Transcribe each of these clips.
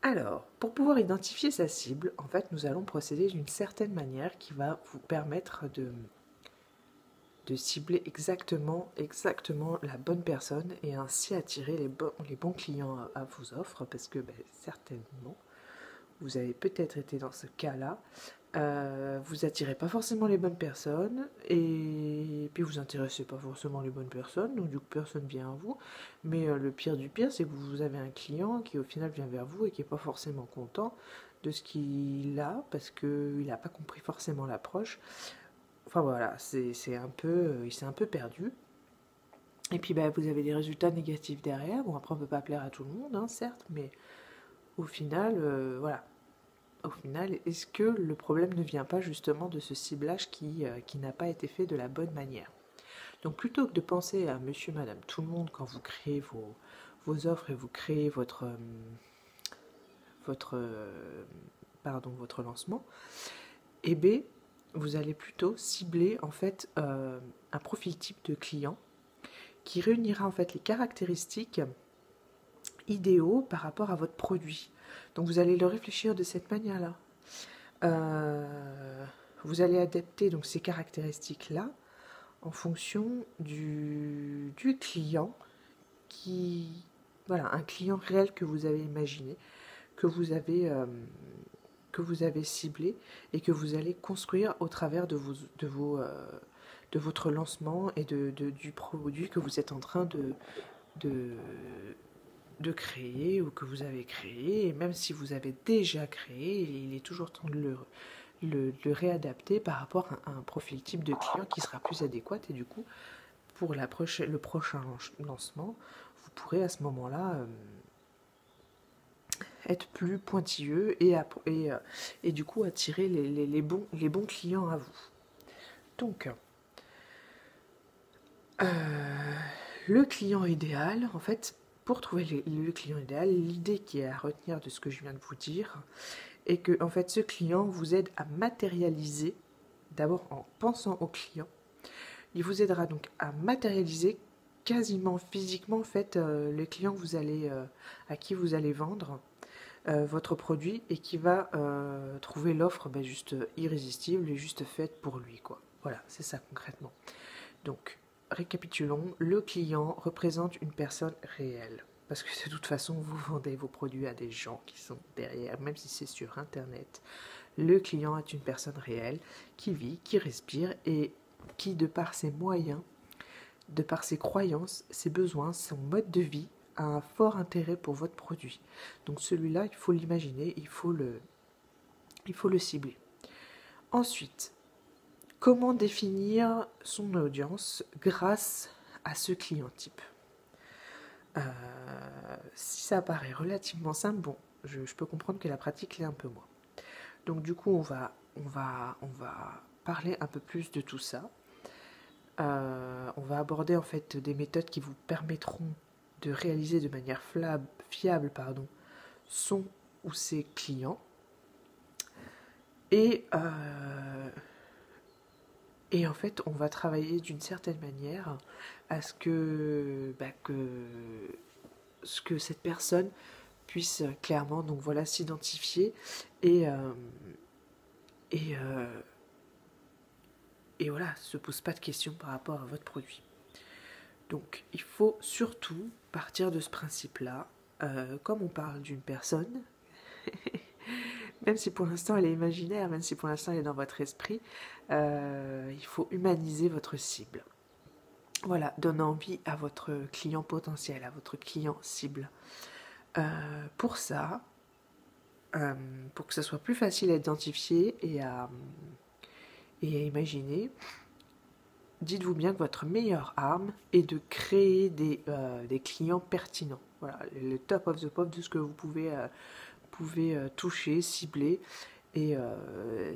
Alors, pour pouvoir identifier sa cible, en fait, nous allons procéder d'une certaine manière qui va vous permettre de cibler exactement la bonne personne et ainsi attirer les bons clients à vos offres, parce que certainement, vous avez peut-être été dans ce cas-là. Vous attirez pas forcément les bonnes personnes et puis vous intéressez pas forcément les bonnes personnes, donc du coup personne vient à vous. Mais le pire du pire, c'est que vous avez un client qui au final vient vers vous et qui est pas forcément content de ce qu'il a parce qu'il n'a pas compris forcément l'approche. Enfin voilà, il s'est un peu perdu. Et puis vous avez des résultats négatifs derrière. Bon, après on peut pas plaire à tout le monde, hein, certes, mais au final, voilà. Au final, est-ce que le problème ne vient pas justement de ce ciblage qui n'a pas été fait de la bonne manière? Donc plutôt que de penser à monsieur, madame, tout le monde quand vous créez vos offres et vous créez votre lancement, et B, vous allez plutôt cibler en fait un profil type de client qui réunira en fait les caractéristiques idéaux par rapport à votre produit. Donc vous allez le réfléchir de cette manière-là. Vous allez adapter donc ces caractéristiques-là en fonction du client voilà, un client réel que vous avez imaginé, que vous avez ciblé et que vous allez construire au travers de votre lancement et du produit que vous êtes en train de, de créer ou que vous avez créé. Et même si vous avez déjà créé, il est toujours temps de le réadapter par rapport à un profil type de client qui sera plus adéquat. Et du coup, pour le prochain lancement, vous pourrez à ce moment-là être plus pointilleux et du coup attirer les bons clients à vous. Donc, le client idéal, en fait, pour trouver le client idéal, l'idée qui est à retenir de ce que je viens de vous dire est que en fait, ce client vous aide à matérialiser, d'abord en pensant au client, il vous aidera donc à matérialiser quasiment physiquement en fait le client que à qui vous allez vendre votre produit et qui va trouver l'offre juste irrésistible et juste faite pour lui, quoi. Voilà, c'est ça concrètement. Donc, récapitulons, le client représente une personne réelle. Parce que de toute façon, vous vendez vos produits à des gens qui sont derrière, même si c'est sur Internet. Le client est une personne réelle qui vit, qui respire et qui, de par ses moyens, de par ses croyances, ses besoins, son mode de vie, a un fort intérêt pour votre produit. Donc celui-là, il faut l'imaginer, il faut le cibler. Ensuite, comment définir son audience grâce à ce client type? Si ça paraît relativement simple, bon, je peux comprendre que la pratique l'est un peu moins. Donc du coup, on va parler un peu plus de tout ça. On va aborder en fait des méthodes qui vous permettront de réaliser de manière fiable son ou ses clients. Et en fait, on va travailler d'une certaine manière à ce que cette personne puisse clairement donc voilà s'identifier et voilà, se pose pas de questions par rapport à votre produit. Donc il faut surtout partir de ce principe-là, comme on parle d'une personne, même si pour l'instant elle est imaginaire, même si pour l'instant elle est dans votre esprit, il faut humaniser votre cible. Voilà, donne envie à votre client potentiel, à votre client cible. Pour ça, pour que ça soit plus facile à identifier et à imaginer, dites-vous bien que votre meilleure arme est de créer des clients pertinents. Voilà, le top of the pop de ce que vous pouvez toucher, cibler, et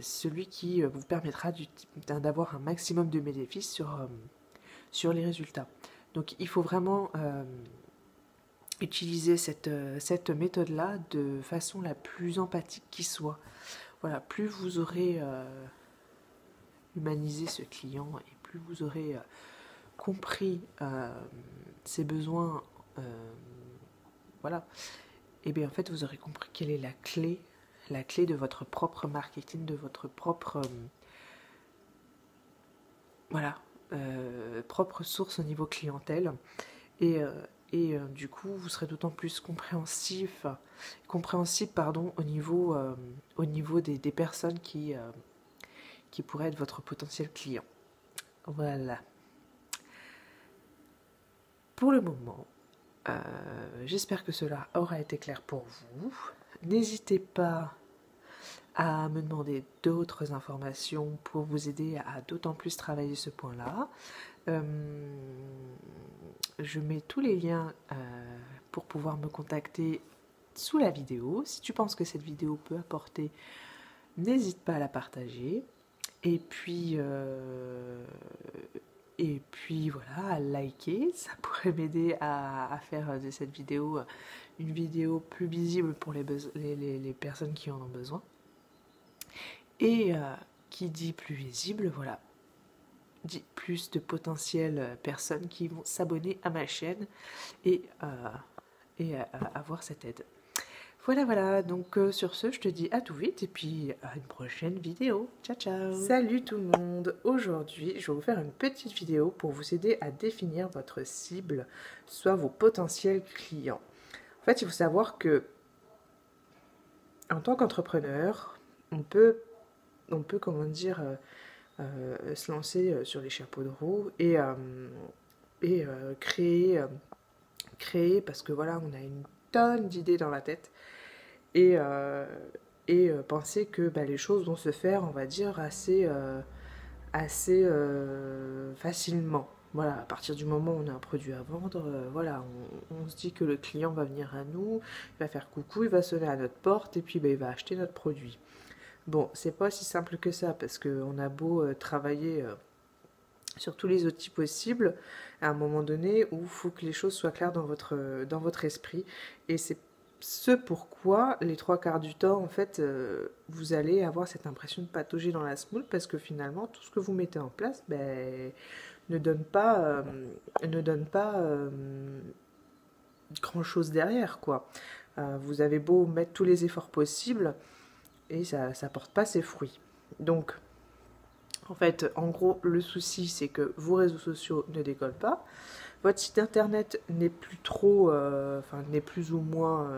celui qui vous permettra d'avoir un maximum de bénéfices sur les résultats. Donc il faut vraiment utiliser cette méthode-là de façon la plus empathique qui soit. Voilà, plus vous aurez humanisé ce client et plus vous aurez compris ses besoins, voilà, et bien en fait vous aurez compris quelle est la clé de votre propre marketing, de votre propre propre source au niveau clientèle. Et du coup, vous serez d'autant plus compréhensible au niveau des personnes qui pourraient être votre potentiel client. Voilà. Pour le moment, j'espère que cela aura été clair pour vous. N'hésitez pas à me demander d'autres informations pour vous aider à d'autant plus travailler ce point-là. Je mets tous les liens pour pouvoir me contacter sous la vidéo. Si tu penses que cette vidéo peut apporter, n'hésite pas à la partager. Et puis voilà, à liker. Ça pourrait m'aider à faire de cette vidéo une vidéo plus visible pour les personnes qui en ont besoin. Et qui dit plus visible, voilà, dit plus de potentielles personnes qui vont s'abonner à ma chaîne et avoir cette aide. Voilà, donc sur ce, je te dis à tout vite et puis à une prochaine vidéo. Ciao, ciao. Salut tout le monde. Aujourd'hui, je vais vous faire une petite vidéo pour vous aider à définir votre cible, soit vos potentiels clients. En fait, il faut savoir que en tant qu'entrepreneur, on peut comment dire, se lancer sur les chapeaux de roue et créer parce que voilà, on a une tonne d'idées dans la tête et penser que les choses vont se faire, on va dire, assez facilement. Voilà, à partir du moment où on a un produit à vendre, voilà, on se dit que le client va venir à nous, il va faire coucou, il va sonner à notre porte et puis il va acheter notre produit. Bon, c'est pas si simple que ça, parce qu'on a beau travailler sur tous les outils possibles, à un moment donné où il faut que les choses soient claires dans votre esprit. Et c'est ce pourquoi, les 3/4 du temps, en fait, vous allez avoir cette impression de patauger dans la semoule, parce que finalement, tout ce que vous mettez en place ne donne pas grand-chose derrière, quoi. Vous avez beau mettre tous les efforts possibles, et ça ne porte pas ses fruits. Donc, en fait, en gros, le souci, c'est que vos réseaux sociaux ne décollent pas, votre site internet n'est plus trop, n'est plus ou moins,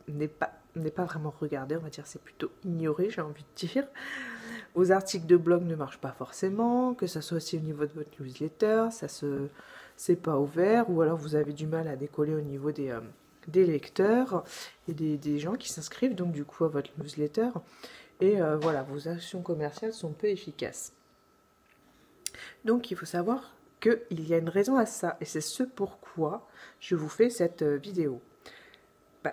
n'est pas vraiment regardé, on va dire, c'est plutôt ignoré, j'ai envie de dire. Vos articles de blog ne marchent pas forcément, que ça soit aussi au niveau de votre newsletter, c'est pas ouvert, ou alors vous avez du mal à décoller au niveau des lecteurs et des gens qui s'inscrivent donc du coup à votre newsletter, et voilà, vos actions commerciales sont peu efficaces. Donc il faut savoir qu'il y a une raison à ça, et c'est ce pourquoi je vous fais cette vidéo.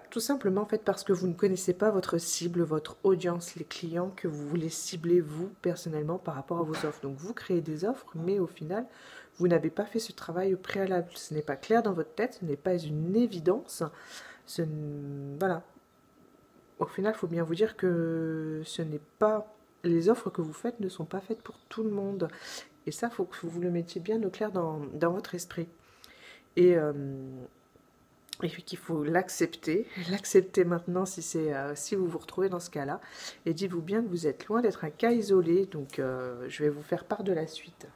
Tout simplement en fait parce que vous ne connaissez pas votre cible, votre audience, les clients que vous voulez cibler vous personnellement par rapport à vos offres. Donc vous créez des offres, mais au final vous n'avez pas fait ce travail au préalable. Ce n'est pas clair dans votre tête, ce n'est pas une évidence. Voilà. Au final, il faut bien vous dire que les offres que vous faites ne sont pas faites pour tout le monde. Et ça, il faut que vous le mettiez bien au clair dans votre esprit. Et puis qu'il faut l'accepter maintenant si vous vous retrouvez dans ce cas-là. Et dites-vous bien que vous êtes loin d'être un cas isolé, donc je vais vous faire part de la suite.